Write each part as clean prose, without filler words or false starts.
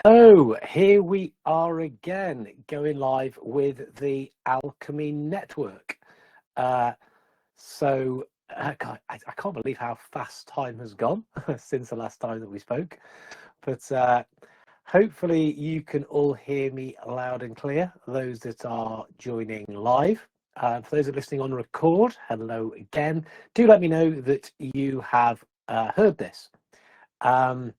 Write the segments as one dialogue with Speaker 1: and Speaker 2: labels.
Speaker 1: Oh, here we are again, going live with the Alchemy Network. Uh, God, I can't believe how fast time has gone since the last time that we spoke. But hopefully you can all hear me loud and clear, those that are joining live. For those that are listening on record, hello again. Do let me know that you have heard this. Um,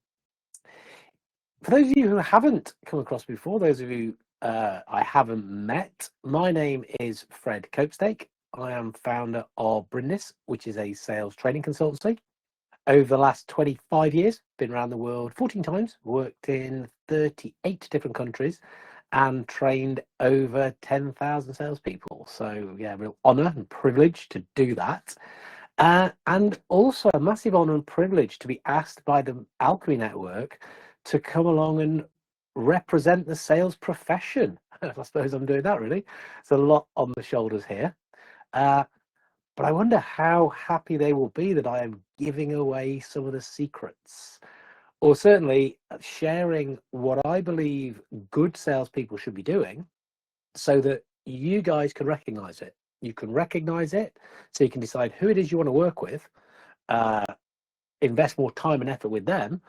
Speaker 1: For those of you who haven't come across before, those of you I haven't met, my name is Fred Copestake. I am founder of preparedness, which is a sales training consultancy. Over the last 25 years, been around the world 14 times, worked in 38 different countries, and trained over 10,000 salespeople. So, yeah, real honour and privilege to do that. And also a massive honour and privilege to be asked by the Alchemy Network to come along and represent the sales profession. I suppose I'm doing that, really. It's a lot on the shoulders here. But I wonder how happy they will be that I am giving away some of the secrets, or certainly sharing what I believe good salespeople should be doing so that you guys can recognize it. You can recognize it so you can decide who it is you want to work with, uh, invest more time and effort with them,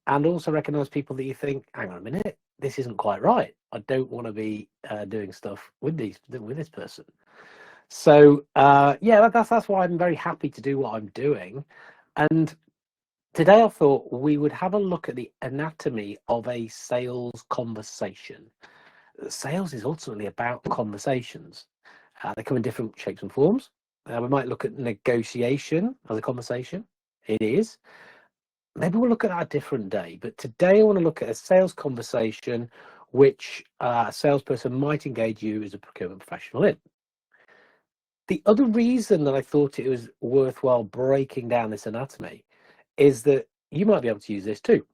Speaker 1: and also recognize people that you think, hang on a minute, this isn't quite right. I don't want to be doing stuff with this person. So yeah, that's why I'm very happy to do what I'm doing. And today I thought we would have a look at the anatomy of a sales conversation. Sales is ultimately about conversations. They come in different shapes and forms. We might look at negotiation as a conversation. It is. Maybe we'll look at that a different day. But today I want to look at a sales conversation which a salesperson might engage you as a procurement professional in. The other reason that I thought it was worthwhile breaking down this anatomy is that you might be able to use this too.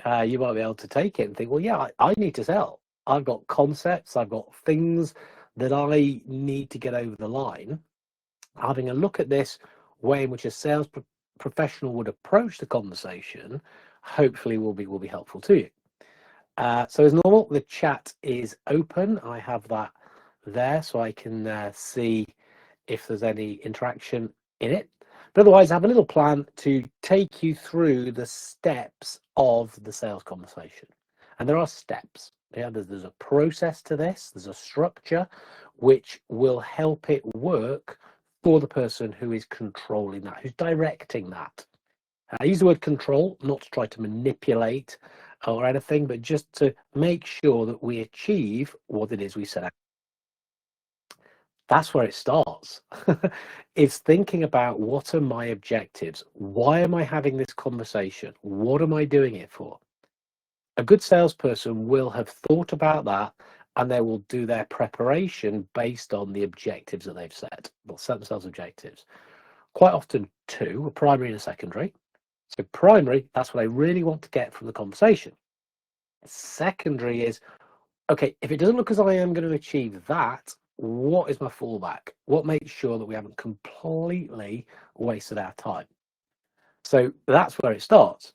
Speaker 1: You might be able to take it and think, well, yeah, I need to sell. I've got concepts, I've got things that I need to get over the line. Having a look at this way in which a sales professional would approach the conversation, hopefully will be helpful to you. So as normal, the chat is open. I have that there so I can see if there's any interaction in it. But otherwise, I have a little plan to take you through the steps of the sales conversation. And there are steps. Yeah, there's a process to this. There's a structure which will help it work for the person who is controlling that, who's directing that. I use the word control, not to try to manipulate or anything, but just to make sure that we achieve what it is we set out. That's where it starts. It's thinking about, what are my objectives? Why am I having this conversation? What am I doing it for? A good salesperson will have thought about that, and they will do their preparation based on the objectives that they've set. They'll set themselves objectives. Quite often two, a primary and a secondary. So primary, that's what I really want to get from the conversation. Secondary is, okay, if it doesn't look as though I am going to achieve that, what is my fallback? What makes sure that we haven't completely wasted our time? So that's where it starts.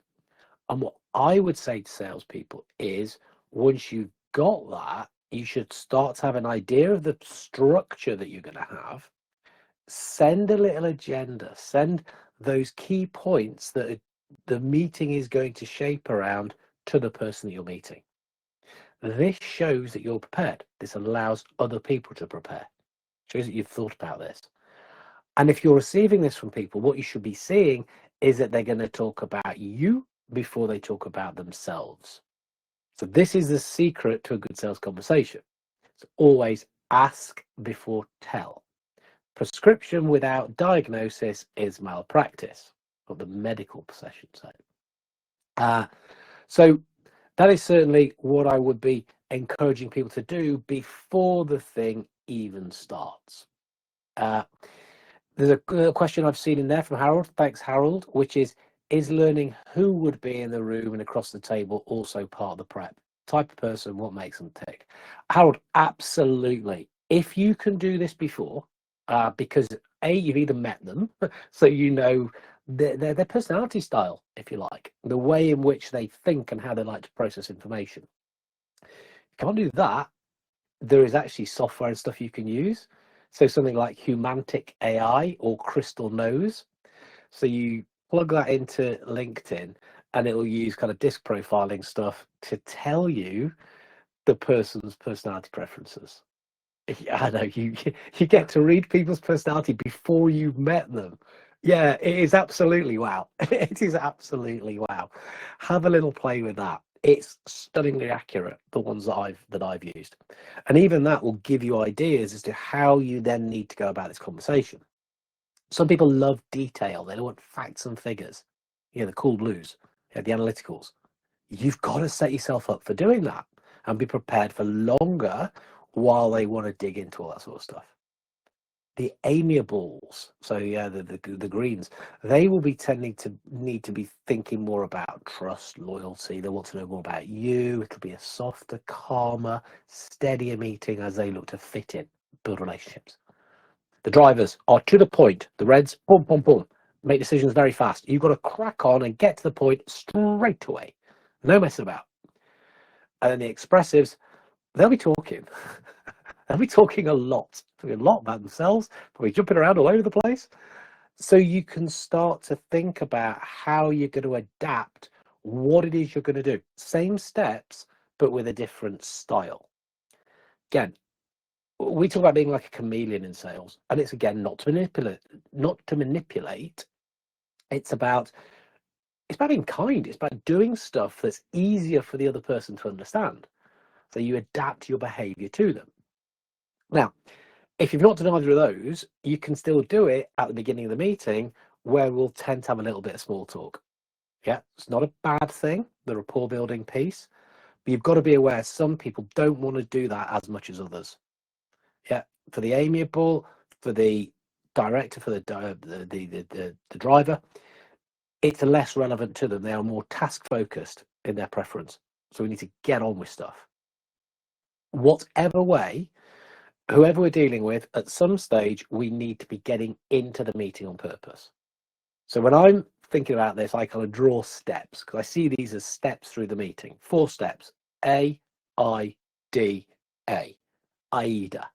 Speaker 1: And what I would say to salespeople is, once you've got that, you should start to have an idea of the structure that you're going to have. Send a little agenda, send those key points that the meeting is going to shape around to the person that you're meeting. This shows that you're prepared. This allows other people to prepare. Shows that you've thought about this. And if you're receiving this from people, what you should be seeing is that they're going to talk about you before they talk about themselves. So this is the secret to a good sales conversation. So always ask before tell. Prescription without diagnosis is malpractice, what the medical profession say. So that is certainly what I would be encouraging people to do before the thing even starts. There's a question I've seen in there from Harold. Thanks, Harold, which is learning who would be in the room and across the table also part of the prep? Type of person, what makes them tick? Harold, absolutely. If you can do this before, because A, you've either met them, so you know their personality style, if you like, the way in which they think and how they like to process information. Can't do that. There is actually software and stuff you can use. So something like Humantic AI or Crystal Knows. So you plug that into LinkedIn and it will use kind of disc profiling stuff to tell you the person's personality preferences. I know you get to read people's personality before you've met them. Yeah, it is absolutely wow. It is absolutely wow. Have a little play with that. It's stunningly accurate, the ones that I've used. And even that will give you ideas as to how you then need to go about this conversation. Some people love detail. They want facts and figures. The cool blues, the analyticals. You've got to set yourself up for doing that and be prepared for longer while they want to dig into all that sort of stuff. The amiables, so the greens, they will be tending to need to be thinking more about trust, loyalty. They want to know more about you. It'll be a softer, calmer, steadier meeting as they look to fit in, build relationships. The drivers are to the point. The reds, boom, boom, boom, make decisions very fast. You've got to crack on and get to the point straight away. No messing about. And then the expressives, they'll be talking. They'll be talking a lot about themselves, probably jumping around all over the place. So you can start to think about how you're going to adapt what it is you're going to do. Same steps, but with a different style. Again, we talk about being like a chameleon in sales, and it's again not to manipulate. It's about being kind. It's about doing stuff that's easier for the other person to understand. So you adapt your behavior to them. Now, if you've not done either of those, you can still do it at the beginning of the meeting where we'll tend to have a little bit of small talk. Yeah, it's not a bad thing, the rapport building piece, but you've got to be aware some people don't want to do that as much as others. Yeah, for the amiable, for the director, for the driver, it's less relevant to them. They are more task focused in their preference. So we need to get on with stuff. Whatever way, whoever we're dealing with, at some stage, we need to be getting into the meeting on purpose. So when I'm thinking about this, I kind of draw steps because I see these as steps through the meeting. 4 steps. A, I, D, A. AIDA,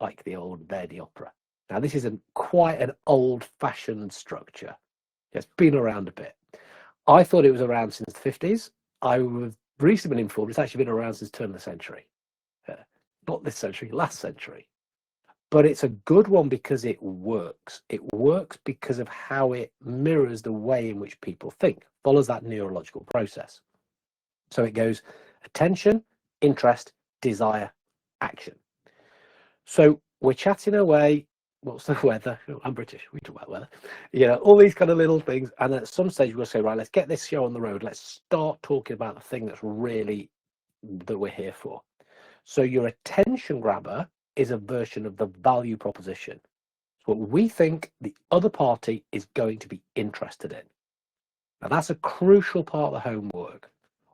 Speaker 1: like the old Verdi opera. Now, this is quite an old-fashioned structure. It's been around a bit. I thought it was around since the 50s. I've recently been informed it's actually been around since the turn of the century. Not this century, last century. But it's a good one because it works. It works because of how it mirrors the way in which people think, follows that neurological process. So it goes attention, interest, desire, action. So we're chatting away. What's the weather? I'm British. We talk about weather. All these kind of little things. And at some stage, we'll say, right, let's get this show on the road. Let's start talking about the thing that's really that we're here for. So your attention grabber is a version of the value proposition. It's what we think the other party is going to be interested in. Now, that's a crucial part of the homework.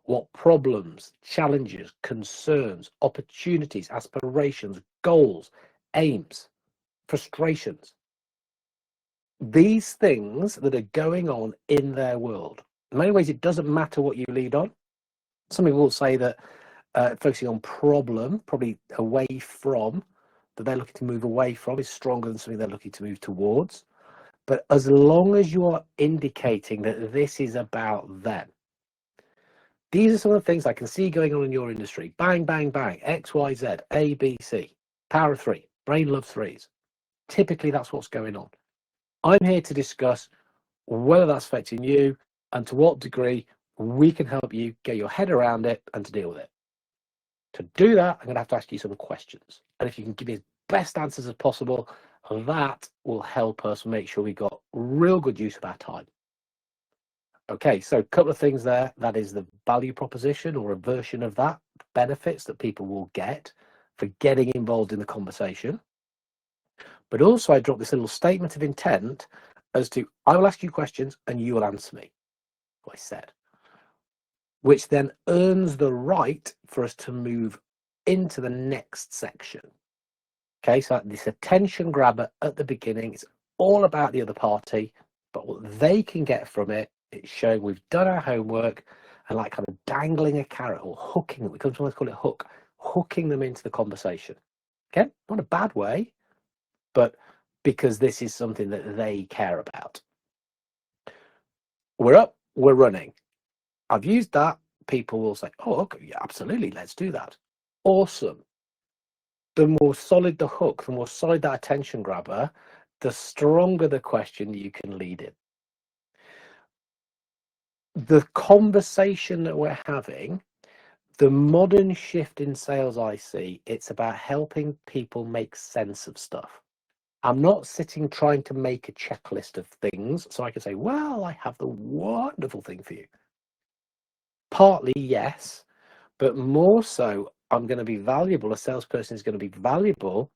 Speaker 1: What problems, challenges, concerns, opportunities, aspirations, goals, aims, frustrations. These things that are going on in their world. In many ways, it doesn't matter what you lead on. Some people will say that focusing on problem, probably away from, that they're looking to move away from, is stronger than something they're looking to move towards. But as long as you are indicating that this is about them, these are some of the things I can see going on in your industry. Bang, bang, bang, X, Y, Z, A, B, C, power of 3, brain loves 3s. Typically, that's what's going on. I'm here to discuss whether that's affecting you and to what degree we can help you get your head around it and to deal with it. To do that, I'm going to have to ask you some questions. And if you can give me as best answers as possible, that will help us make sure we got real good use of our time. Okay, so a couple of things there. That is the value proposition or a version of that, benefits that people will get for getting involved in the conversation. But also I dropped this little statement of intent as to, I will ask you questions and you will answer me, what I said, which then earns the right for us to move into the next section. Okay, so this attention grabber at the beginning, it's all about the other party, but what they can get from it, it's showing we've done our homework and like kind of dangling a carrot or hooking, we sometimes call it hook, hooking them into the conversation. Okay, not a bad way, but because this is something that they care about. We're up, we're running. I've used that. People will say, oh, okay, yeah, absolutely, let's do that. Awesome. The more solid the hook, the more solid that attention grabber, the stronger the question you can lead in. The conversation that we're having, the modern shift in sales I see, it's about helping people make sense of stuff. I'm not sitting trying to make a checklist of things so I can say, well, I have the wonderful thing for you. Partly, yes, but more so, I'm going to be valuable. A salesperson is going to be valuable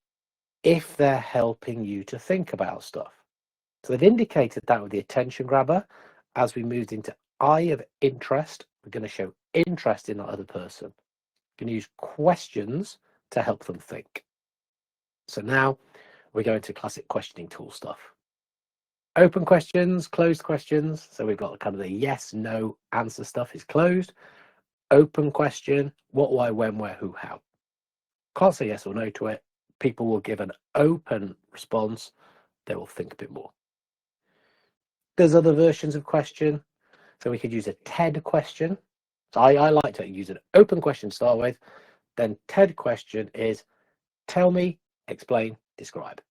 Speaker 1: if they're helping you to think about stuff. So they've indicated that with the attention grabber. As we moved into eye of interest, we're going to show interest in that other person. We're going to use questions to help them think. So now we're going to classic questioning tool stuff. Open questions, closed questions. So we've got kind of the yes, no answer stuff is closed. Open question, what, why, when, where, who, how. Can't say yes or no to it. People will give an open response. They will think a bit more. There's other versions of question. So we could use a TED question. So I like to use an open question to start with. Then TED question is tell me, explain, describe.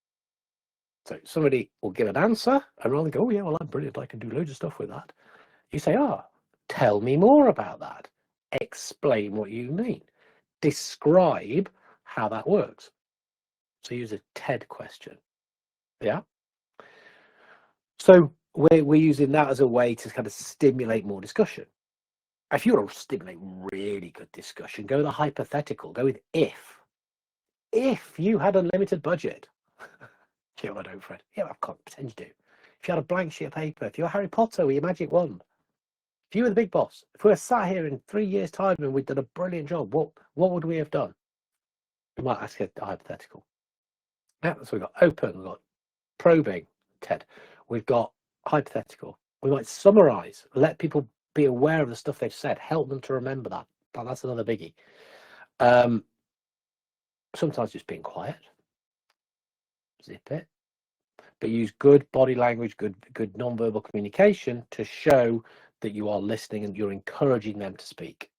Speaker 1: So somebody will give an answer and rather than go, oh yeah, well, I'm brilliant. I can do loads of stuff with that. You say, tell me more about that. Explain what you mean. Describe how that works. So use a TED question. Yeah. So we're using that as a way to kind of stimulate more discussion. If you want to stimulate really good discussion, go with a hypothetical. Go with if. If you had unlimited budget. Yeah, I don't, Fred. Yeah, I've got potential to. If you had a blank sheet of paper, if you're Harry Potter with your magic wand, if you were the big boss, if we were sat here in 3 years' time and we'd done a brilliant job, what would we have done? We might ask a hypothetical. Yeah, so we've got open, we've got probing, TED. We've got hypothetical. We might summarize, let people be aware of the stuff they've said, help them to remember that. That's another biggie. Sometimes just being quiet, zip it, but use good body language, good non-verbal communication to show that you are listening and you're encouraging them to speak.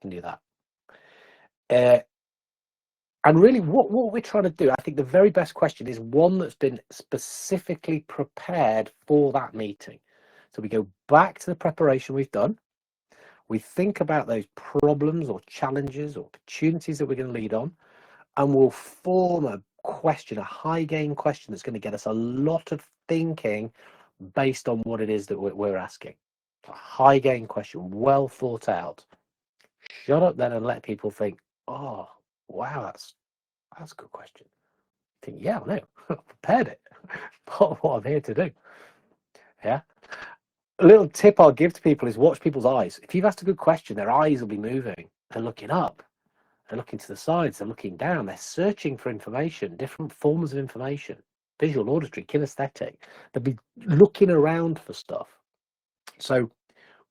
Speaker 1: You can do that. And really what we're trying to do, I think the very best question is one that's been specifically prepared for that meeting. So we go back to the preparation we've done. We think about those problems or challenges or opportunities that we're going to lead on, and we'll form a question, a high gain question that's going to get us a lot of thinking based on what it is that we're asking. A high gain question, well thought out. Shut up then and let people think, oh, wow, that's a good question. I think, yeah, I know, I've prepared it. Part of what I'm here to do. Yeah. A little tip I'll give to people is watch people's eyes. If you've asked a good question, their eyes will be moving. They're looking up. They're looking to the sides. They're looking down. They're searching for information, different forms of information, visual, auditory, kinesthetic. They'll be looking around for stuff. So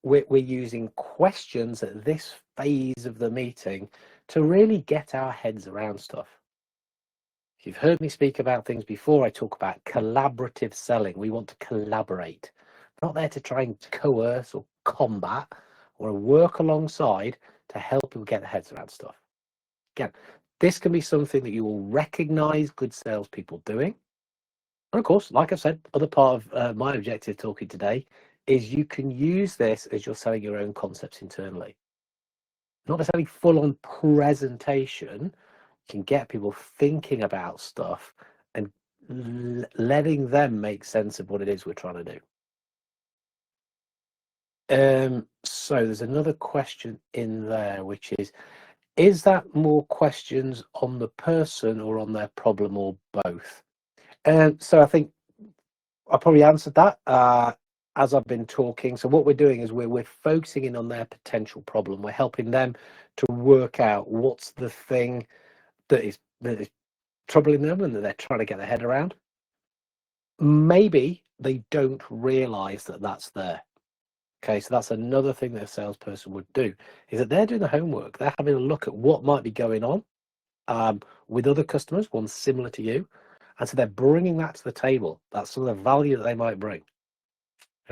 Speaker 1: we're using questions at this phase of the meeting to really get our heads around stuff. If you've heard me speak about things before, I talk about collaborative selling. We want to collaborate. We're not there to try and coerce or combat. Or work alongside to help people get their heads around stuff. Again, this can be something that you will recognize good salespeople doing. And of course, like I've said, other part of my objective talking today is you can use this as you're selling your own concepts internally. Not necessarily full-on presentation. You can get people thinking about stuff and letting them make sense of what it is we're trying to do. So there's another question in there, which is that more questions on the person or on their problem or both? So I think I probably answered that as I've been talking. So what we're doing is we're focusing in on their potential problem. We're helping them to work out what's the thing that is troubling them and that they're trying to get their head around. Maybe they don't realize that that's there. Okay, so that's another thing that a salesperson would do, is that they're doing the homework. They're having a look at what might be going on with other customers, ones similar to you. And so they're bringing that to the table. That's some of the value that they might bring.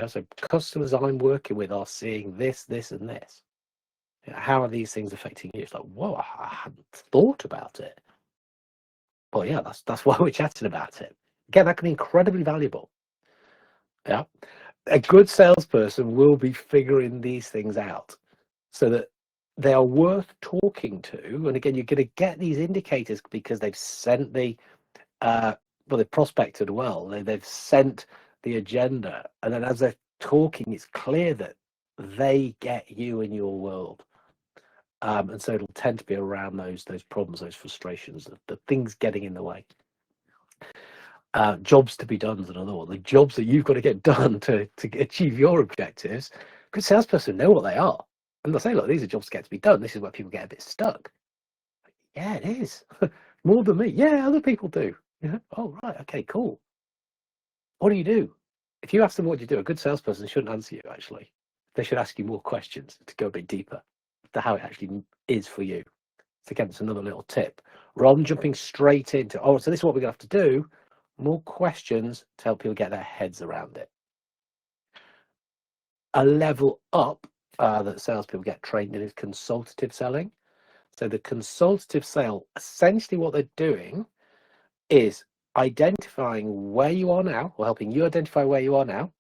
Speaker 1: So customers I'm working with are seeing this, this, and this. How are these things affecting you? It's like, whoa, I hadn't thought about it. Well, yeah, that's why we're chatting about it. Again, that can be incredibly valuable. Yeah. A good salesperson will be figuring these things out so that they are worth talking to. And again, you're going to get these indicators because they've sent the, they've prospected well. They've sent the agenda. And then as they're talking, it's clear that they get you in your world. And so it'll tend to be around those problems, those frustrations, the things getting in the way. Jobs to be done is another one. The jobs that you've got to get done to achieve your objectives. Good salesperson know what they are. And they'll say, look, these are jobs that get to be done. This is where people get a bit stuck. Yeah, it is. More than me. Yeah, other people do. Yeah. Oh, right. Okay, cool. What do you do? If you ask them what you do, a good salesperson shouldn't answer you, actually. They should ask you more questions to go a bit deeper to how it actually is for you. So again, it's another little tip. Rather than jumping straight into, oh, so this is what we're going to have to do, more questions to help people get their heads around it. A level up that salespeople get trained in is consultative selling. So the consultative sale, essentially what they're doing is identifying where you are now, or helping you identify where you are now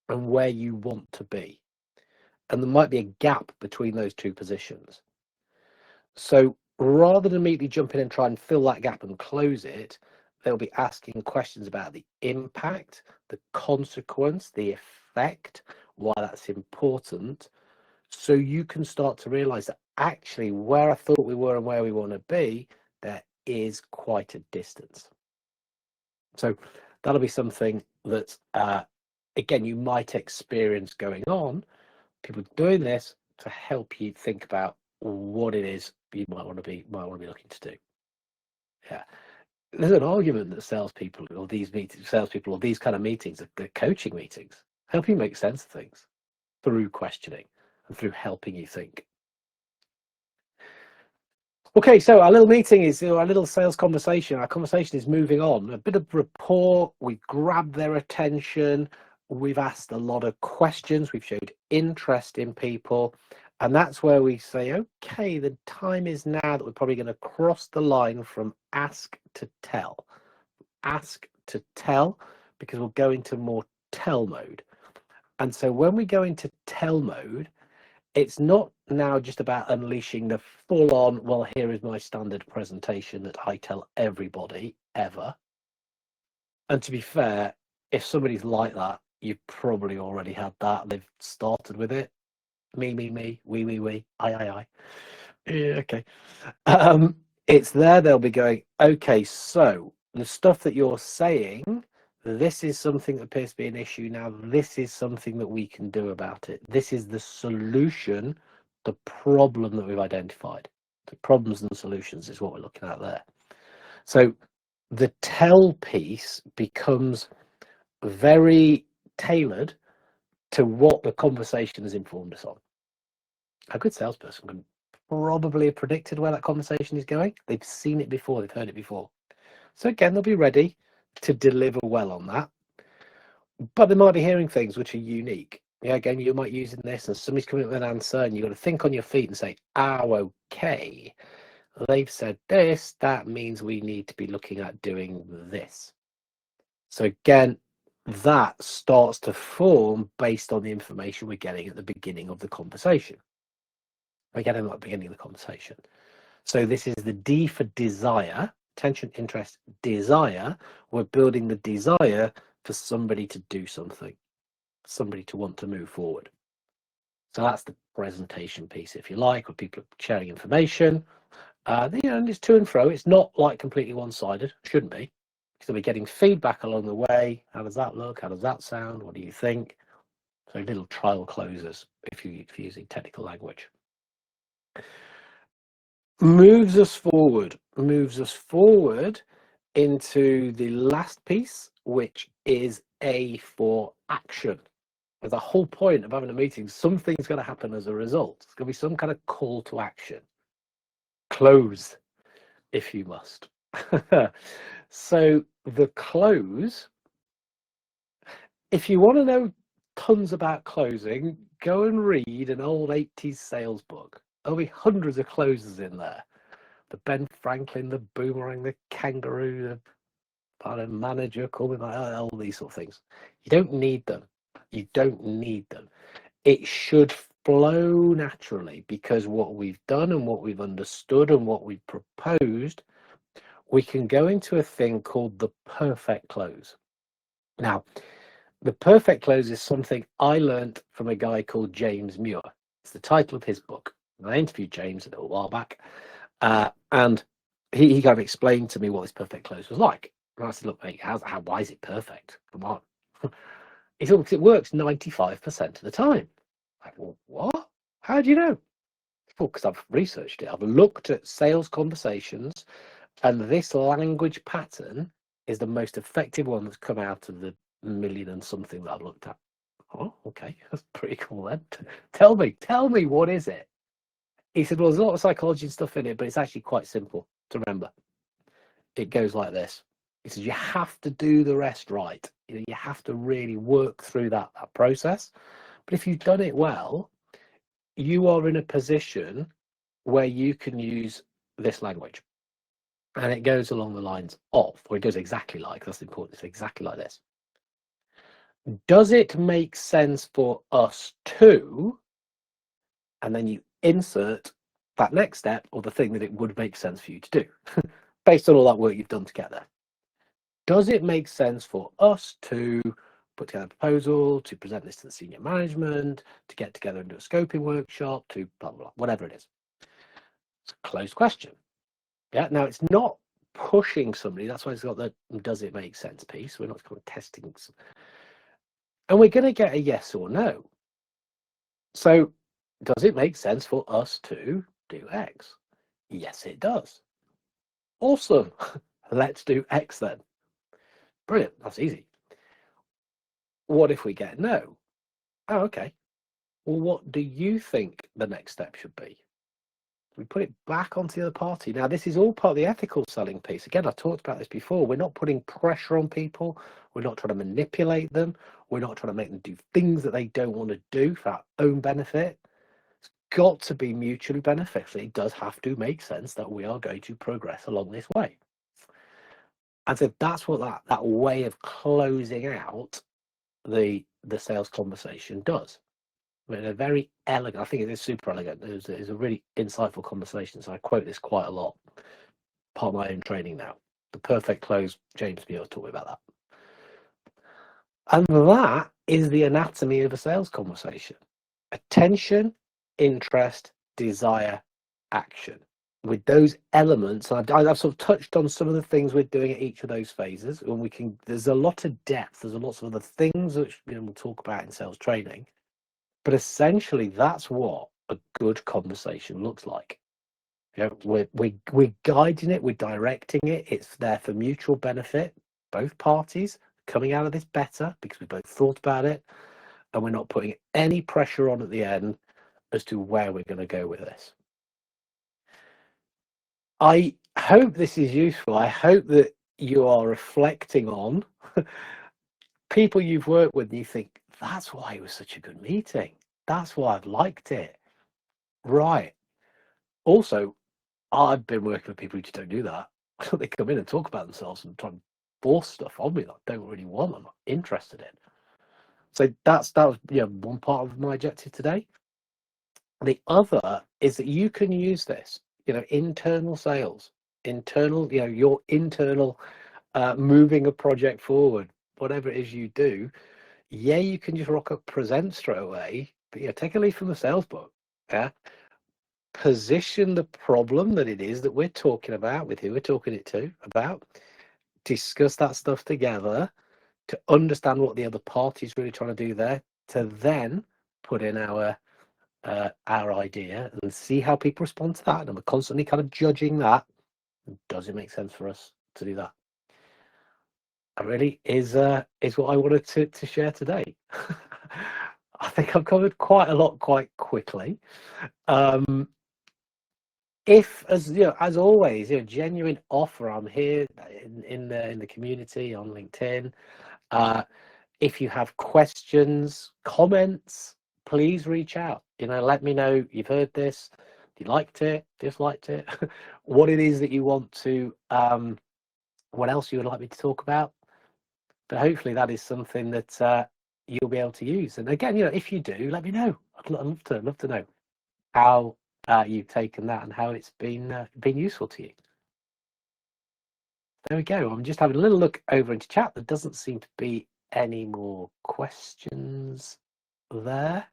Speaker 1: and where you want to be. And there might be a gap between those two positions. So rather than immediately jump in and try and fill that gap and close it, they'll be asking questions about the impact, the consequence, the effect, why that's important. So you can start to realize that actually where I thought we were and where we want to be, there is quite a distance. So that'll be something that, again, you might experience going on, people doing this to help you think about what it is you might want to be looking to do. Yeah. There's an argument that salespeople or these kind of meetings, the coaching meetings, help you make sense of things through questioning and through helping you think. Okay, so our little meeting is our little sales conversation. Our conversation is moving on. A bit of rapport. We've grabbed their attention. We've asked a lot of questions. We've showed interest in people. And that's where we say, okay, the time is now that we're probably going to cross the line from ask to tell. Ask to tell, because we'll go into more tell mode. And so when we go into tell mode, it's not now just about unleashing the full on, well, here is my standard presentation that I tell everybody ever. And to be fair, if somebody's like that, you've probably already had that. They've started with it. Me, we, I. Yeah, okay. It's there. They'll be going, okay, so the stuff that you're saying, this is something that appears to be an issue now. This is something that we can do about it. This is the solution, the problem that we've identified. The problems and solutions is what we're looking at there. So the tell piece becomes very tailored to what the conversation has informed us on. A good salesperson can probably have predicted where that conversation is going. They've seen it before, they've heard it before. So again, they'll be ready to deliver well on that. But they might be hearing things which are unique. Yeah, again, you might use in this and somebody's coming up with an answer and you've got to think on your feet and say, okay, they've said this, that means we need to be looking at doing this. So again, that starts to form based on the information we're getting at the beginning of the conversation. We're getting at the beginning of the conversation. So this is the D for desire, attention, interest, desire. We're building the desire for somebody to do something, somebody to want to move forward. So that's the presentation piece, if you like, where people are sharing information. And it's to and fro. It's not like completely one-sided. Shouldn't be. So we're getting feedback along the way. How does that look? How does that sound? What do you think? So little trial closers, if you're using technical language. Moves us forward into the last piece, which is A for action. Because the whole point of having a meeting, something's going to happen as a result. It's going to be some kind of call to action. Close, if you must. So the close, if you want to know tons about closing, go and read an old 80s sales book. There'll be hundreds of closes in there. The Ben Franklin, the boomerang, the kangaroo, the manager, call me like all these sort of things. You don't need them. You don't need them. It should flow naturally, because what we've done and what we've understood and what we've proposed, we can go into a thing called the perfect close. Now, the perfect close is something I learned from a guy called James Muir. It's the title of his book. And I interviewed James a little while back, and he kind of explained to me what this perfect close was like. And I said, look, mate, why is it perfect? Come on. He said, because it works 95% of the time. Like, well, what? How do you know? Well, because I've researched it. I've looked at sales conversations, and this language pattern is the most effective one that's come out of the million and something that I've looked at. Oh, okay, that's pretty cool then. Tell me, what is it? He said, well, there's a lot of psychology and stuff in it, but it's actually quite simple to remember. It goes like this. He says, you have to do the rest right. You have to really work through that process. But if you've done it well, you are in a position where you can use this language. And it goes along the lines of, or it goes exactly like, that's important, it's exactly like this. Does it make sense for us to, and then you insert that next step or the thing that it would make sense for you to do based on all that work you've done to get there. Does it make sense for us to put together a proposal, to present this to the senior management, to get together and do a scoping workshop, to blah, blah, blah, whatever it is? It's a closed question. Yeah. Now, it's not pushing somebody. That's why it's got the does it make sense piece. We're not kind of testing. And we're going to get a yes or no. So does it make sense for us to do X? Yes, it does. Awesome. Let's do X then. Brilliant. That's easy. What if we get no? Oh, okay. Well, what do you think the next step should be? We put it back onto the other party. Now, this is all part of the ethical selling piece. Again, I've talked about this before. We're not putting pressure on people. We're not trying to manipulate them. We're not trying to make them do things that they don't want to do for our own benefit. It's got to be mutually beneficial. It does have to make sense that we are going to progress along this way. And so that's what that way of closing out the sales conversation does. I mean, a very elegant, I think it is super elegant. It was a really insightful conversation. So I quote this quite a lot. Part of my own training now. The perfect close, James Muir taught me about that. And that is the anatomy of a sales conversation. Attention, interest, desire, action. With those elements, I've sort of touched on some of the things we're doing at each of those phases. And there's a lot of depth. There's lots of other things which we'll talk about in sales training. But essentially, that's what a good conversation looks like. We're guiding it, we're directing it. It's there for mutual benefit. Both parties coming out of this better because we both thought about it, and we're not putting any pressure on at the end as to where we're going to go with this. I hope this is useful. I hope that you are reflecting on people you've worked with and you think, that's why it was such a good meeting. That's why I've liked it. Right. Also, I've been working with people who just don't do that. They come in and talk about themselves and try and force stuff on me that I don't really want, I'm not interested in. So that was one part of my objective today. The other is that you can use this, internal sales, your internal moving a project forward, whatever it is you do. Yeah, you can just rock up, present straight away, but take a leaf from the sales book. Yeah. Position the problem that it is that we're talking about, with who we're talking it to about, discuss that stuff together to understand what the other party's really trying to do there, to then put in our idea and see how people respond to that. And we're constantly kind of judging that. Does it make sense for us to do that? That really is what I wanted to share today. I think I've covered quite a lot quite quickly. If, as you know, as always, genuine offer. I'm here in the community on LinkedIn. If you have questions, comments, please reach out. Let me know you've heard this, you liked it, disliked it, what it is that you want to, what else you would like me to talk about. But hopefully that is something that you'll be able to use. And again, if you do, let me know. I'd love to know how you've taken that and how it's been useful to you. There we go. I'm just having a little look over into chat. There doesn't seem to be any more questions there.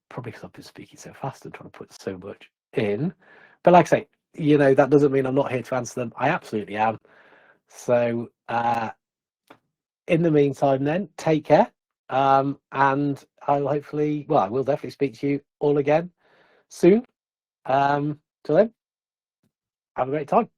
Speaker 1: Probably because I've been speaking so fast and trying to put so much in. But like I say, that doesn't mean I'm not here to answer them. I absolutely am. So in the meantime then, take care. And I will definitely speak to you all again soon. Till then, have a great time.